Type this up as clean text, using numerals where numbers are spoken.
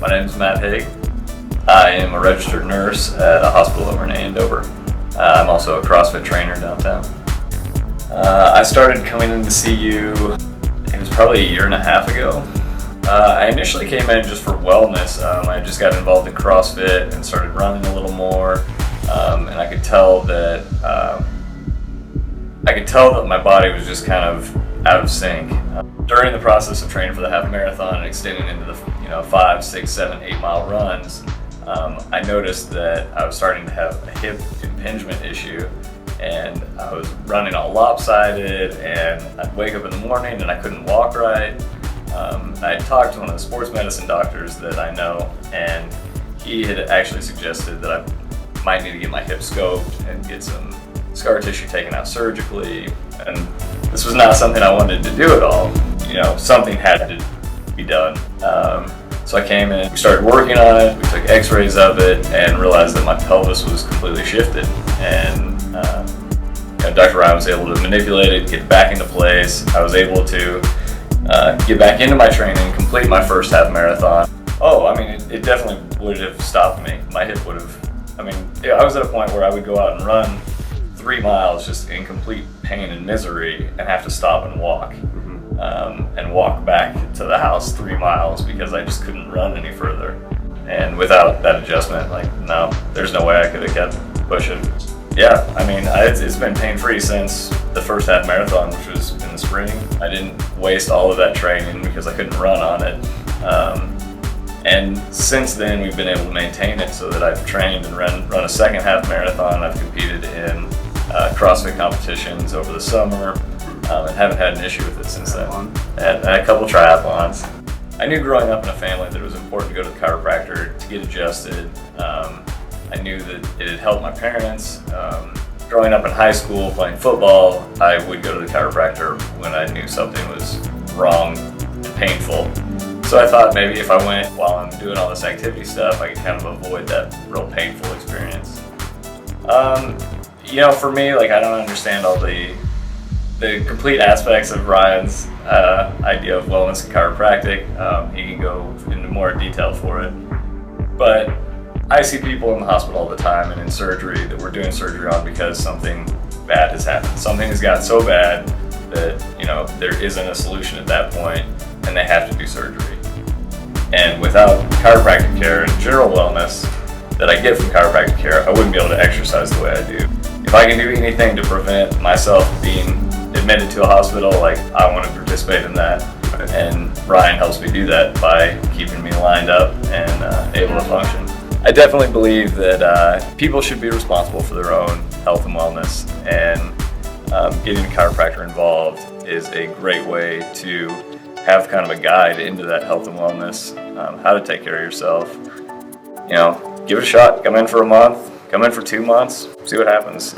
My name is Matt Haig. I am a registered nurse at a hospital over in Andover. I'm also a Crossfit trainer downtown. I started coming in to see you, it was probably a year and a half ago. I initially came in just for wellness. I just got involved in CrossFit and started running a little more, and I could tell that my body was just kind of out of sync. During the process of training for the half marathon and extending into the 5, 6, 7, 8 mile runs, I noticed that I was starting to have a hip impingement issue, and I was running all lopsided, and I'd wake up in the morning and I couldn't walk right. I talked to one of the sports medicine doctors that I know, and he had actually suggested that I might need to get my hip scoped and get some scar tissue taken out surgically, and this was not something I wanted to do at all. Something had to be done. So I came in, we started working on it, we took x-rays of it, and realized that my pelvis was completely shifted. And Dr. Ryan was able to manipulate it, get it back into place. I was able to get back into my training, complete my first half marathon. It definitely would have stopped me. My hip would have, I was at a point where I would go out and run 3 miles just in complete pain and misery and have to stop and walk. And walk back to the house 3 miles because I just couldn't run any further. And without that adjustment, no, there's no way I could have kept pushing. Yeah, it's been pain-free since the first half marathon, which was in the spring. I didn't waste all of that training because I couldn't run on it. And since then, we've been able to maintain it so that I've trained and run a second half marathon. I've competed in CrossFit competitions over the summer. And haven't had an issue with it since then. Had a couple triathlons. I knew growing up in a family that it was important to go to the chiropractor to get adjusted. I knew that it had helped my parents. Growing up in high school playing football, I would go to the chiropractor when I knew something was wrong and painful. So I thought maybe if I went while I'm doing all this activity stuff, I could kind of avoid that real painful experience. For me, I don't understand all the complete aspects of Ryan's idea of wellness and chiropractic. He can go into more detail for it. But I see people in the hospital all the time and in surgery that we're doing surgery on because something bad has happened. Something has gotten so bad that there isn't a solution at that point and they have to do surgery. And without chiropractic care and general wellness that I get from chiropractic care, I wouldn't be able to exercise the way I do. If I can do anything to prevent myself being admitted to a hospital, I want to participate in that. And Ryan helps me do that by keeping me lined up and able to function. I definitely believe that people should be responsible for their own health and wellness, and getting a chiropractor involved is a great way to have kind of a guide into that health and wellness, how to take care of yourself. Give it a shot. Come in for a month, come in for 2 months, see what happens.